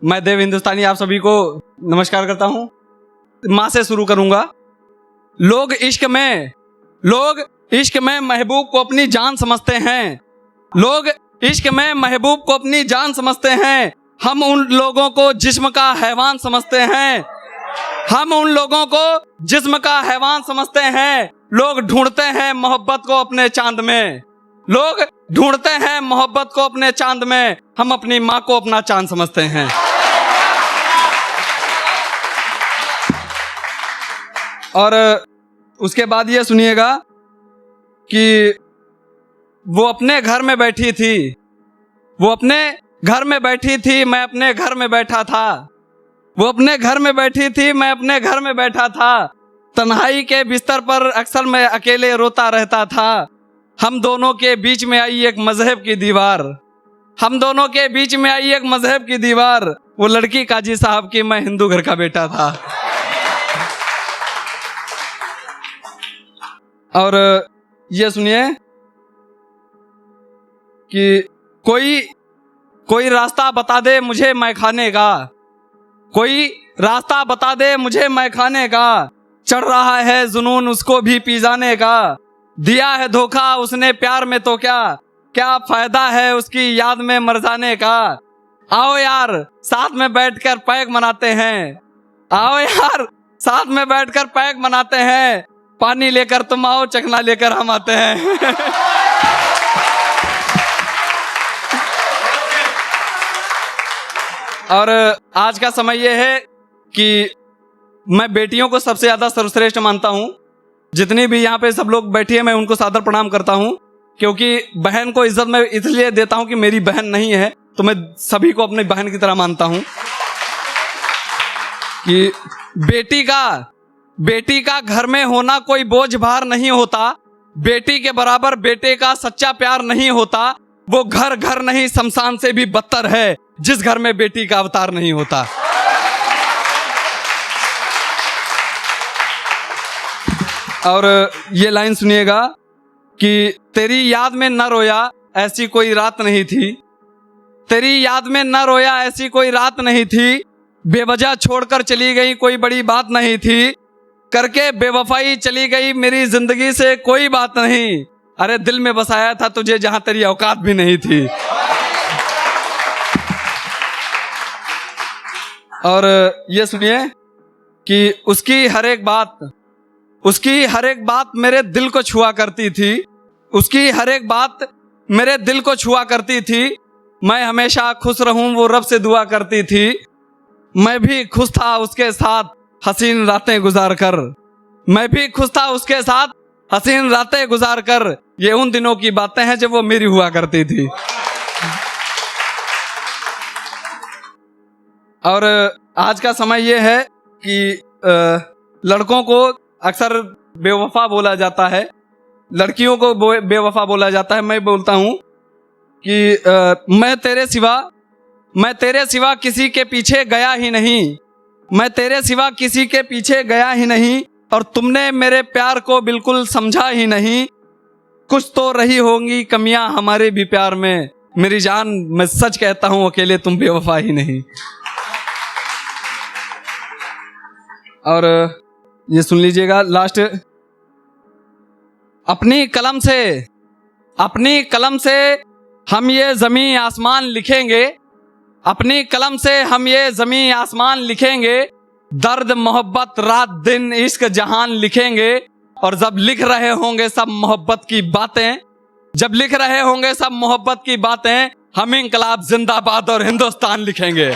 मैं देव हिंदुस्तानी आप सभी को नमस्कार करता हूँ। माँ से शुरू करूँगा। लोग इश्क में महबूब को अपनी जान समझते हैं। लोग इश्क में महबूब को अपनी जान समझते हैं। हम उन लोगों को जिस्म का हैवान समझते हैं। हम उन लोगों को जिस्म का हैवान समझते हैं। लोग ढूंढते हैं मोहब्बत को अपने चांद में। लोग ढूंढते हैं मोहब्बत को अपने चांद में। हम अपनी माँ को अपना चांद समझते हैं। और उसके बाद ये सुनिएगा कि वो अपने घर में बैठी थी। वो अपने घर में बैठी थी, मैं अपने घर में बैठा था। वो अपने घर में बैठी थी, मैं अपने घर में बैठा था। तन्हाई के बिस्तर पर अक्सर मैं अकेले रोता रहता था। हम दोनों के बीच में आई एक मजहब की दीवार। हम दोनों के बीच में आई एक मजहब की दीवार। वो लड़की काजी साहब की, मैं हिंदू घर का बेटा था। और ये सुनिए कि कोई रास्ता बता दे मुझे मैं खाने का। कोई रास्ता बता दे मुझे मैं खाने का। चढ़ रहा है जुनून उसको भी पी जाने का। दिया है धोखा उसने प्यार में तो क्या फायदा है उसकी याद में मर जाने का। आओ यार साथ में बैठकर पैक मनाते हैं। आओ यार साथ में बैठकर पैक मनाते हैं। पानी लेकर तुम आओ, चखना लेकर हम आते हैं। और आज का समय यह है कि मैं बेटियों को सबसे ज्यादा सर्वश्रेष्ठ मानता हूं। जितनी भी यहाँ पे सब लोग बैठे हैं, मैं उनको सादर प्रणाम करता हूं, क्योंकि बहन को इज्जत मैं इसलिए देता हूं कि मेरी बहन नहीं है तो मैं सभी को अपनी बहन की तरह मानता हूं। कि बेटी का घर में होना कोई बोझ भार नहीं होता। बेटी के बराबर बेटे का सच्चा प्यार नहीं होता। वो घर नहीं शमशान से भी बदतर है जिस घर में बेटी का अवतार नहीं होता। और ये लाइन सुनिएगा कि तेरी याद में न रोया ऐसी कोई रात नहीं थी। तेरी याद में न रोया ऐसी कोई रात नहीं थी। बेवजह छोड़कर चली गई कोई बड़ी बात नहीं थी। करके बेवफाई चली गई मेरी जिंदगी से कोई बात नहीं। अरे दिल में बसाया था तुझे जहां तेरी औकात भी नहीं थी। और ये सुनिए कि उसकी हर एक बात मेरे दिल को छुआ करती थी। उसकी हर एक बात मेरे दिल को छुआ करती थी। मैं हमेशा खुश रहूं वो रब से दुआ करती थी। मैं भी खुश था उसके साथ हसीन रातें गुजार कर। मैं भी खुश था उसके साथ हसीन रातें गुजार कर। ये उन दिनों की बातें हैं जब वो मेरी हुआ करती थी। और आज का समय ये है कि लड़कों को अक्सर बेवफा बोला जाता है, लड़कियों को बेवफा बोला जाता है। मैं बोलता हूँ कि मैं तेरे सिवा किसी के पीछे गया ही नहीं। मैं तेरे सिवा किसी के पीछे गया ही नहीं। और तुमने मेरे प्यार को बिल्कुल समझा ही नहीं। कुछ तो रही होंगी कमियां हमारे भी प्यार में। मेरी जान मैं सच कहता हूं अकेले तुम बेवफा ही नहीं। और ये सुन लीजिएगा लास्ट। अपनी कलम से हम ये जमीन आसमान लिखेंगे। अपनी कलम से हम ये जमीन आसमान लिखेंगे। दर्द मोहब्बत रात दिन इश्क जहान लिखेंगे। और जब लिख रहे होंगे सब मोहब्बत की बातें, हम इंकलाब जिंदाबाद और हिंदुस्तान लिखेंगे।